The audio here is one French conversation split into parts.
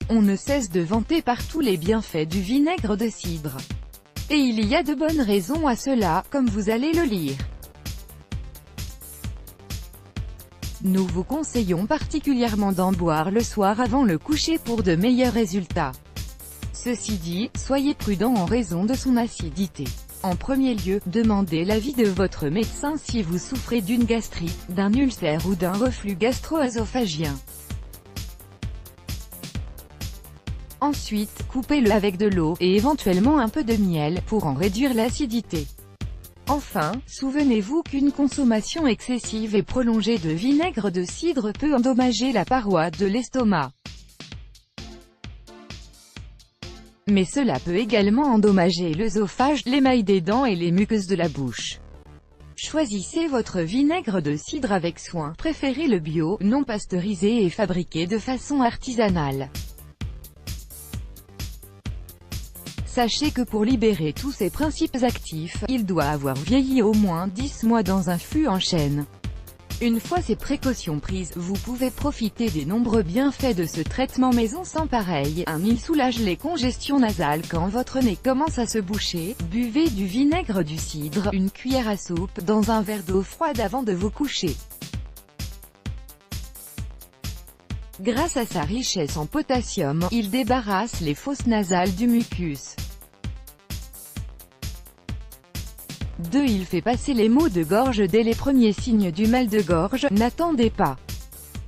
On ne cesse de vanter partout les bienfaits du vinaigre de cidre. Et il y a de bonnes raisons à cela, comme vous allez le lire. Nous vous conseillons particulièrement d'en boire le soir avant le coucher pour de meilleurs résultats. Ceci dit, soyez prudent en raison de son acidité. En premier lieu, demandez l'avis de votre médecin si vous souffrez d'une gastrite, d'un ulcère ou d'un reflux gastro-œsophagien. Ensuite, coupez-le avec de l'eau, et éventuellement un peu de miel, pour en réduire l'acidité. Enfin, souvenez-vous qu'une consommation excessive et prolongée de vinaigre de cidre peut endommager la paroi de l'estomac. Mais cela peut également endommager l'œsophage, l'émail des dents et les muqueuses de la bouche. Choisissez votre vinaigre de cidre avec soin, préférez le bio, non pasteurisé et fabriqué de façon artisanale. Sachez que pour libérer tous ses principes actifs, il doit avoir vieilli au moins 10 mois dans un fût en chêne. Une fois ces précautions prises, vous pouvez profiter des nombreux bienfaits de ce traitement maison sans pareil. Il soulage les congestions nasales quand votre nez commence à se boucher. Buvez du vinaigre du cidre, une cuillère à soupe, dans un verre d'eau froide avant de vous coucher. Grâce à sa richesse en potassium, il débarrasse les fosses nasales du mucus. 2. Il fait passer les maux de gorge dès les premiers signes du mal de gorge. N'attendez pas.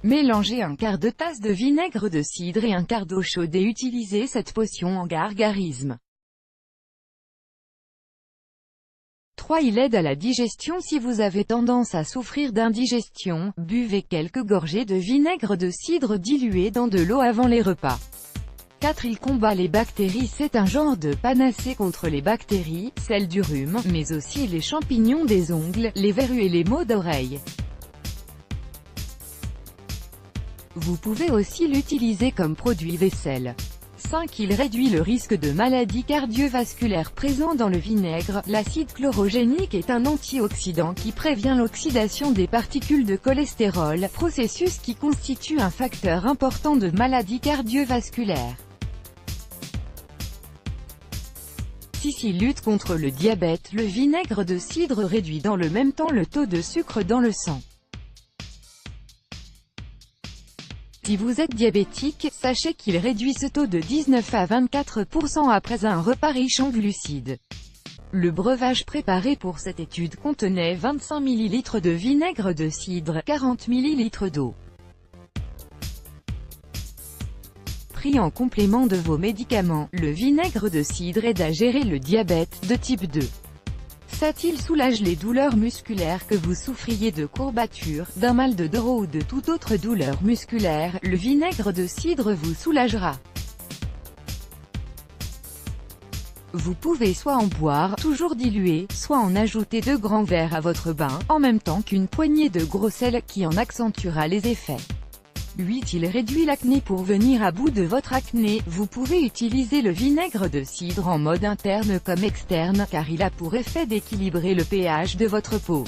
Mélangez un quart de tasse de vinaigre de cidre et un quart d'eau chaude et utilisez cette potion en gargarisme. 3. Il aide à la digestion. Si vous avez tendance à souffrir d'indigestion, buvez quelques gorgées de vinaigre de cidre dilué dans de l'eau avant les repas. 4. Il combat les bactéries. C'est un genre de panacée contre les bactéries, celles du rhume, mais aussi les champignons des ongles, les verrues et les maux d'oreille. Vous pouvez aussi l'utiliser comme produit vaisselle. 5. Il réduit le risque de maladies cardiovasculaires présent dans le vinaigre. L'acide chlorogénique est un antioxydant qui prévient l'oxydation des particules de cholestérol, processus qui constitue un facteur important de maladies cardiovasculaires. 6. Il lutte contre le diabète. Le vinaigre de cidre réduit dans le même temps le taux de sucre dans le sang. Si vous êtes diabétique, sachez qu'il réduit ce taux de 19 à 24% après un repas riche en glucides. Le breuvage préparé pour cette étude contenait 25 ml de vinaigre de cidre, 40 ml d'eau. Pris en complément de vos médicaments, le vinaigre de cidre aide à gérer le diabète de type 2. 7. Il soulage les douleurs musculaires. Que vous souffriez de courbatures, d'un mal de dos ou de toute autre douleur musculaire, le vinaigre de cidre vous soulagera. Vous pouvez soit en boire, toujours dilué, soit en ajouter 2 grands verres à votre bain, en même temps qu'une poignée de gros sel qui en accentuera les effets. 8. Il réduit l'acné. Pour venir à bout de votre acné, vous pouvez utiliser le vinaigre de cidre en mode interne comme externe, car il a pour effet d'équilibrer le pH de votre peau.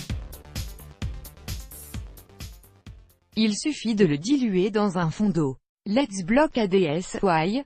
Il suffit de le diluer dans un fond d'eau. Let's Block ADS, Why?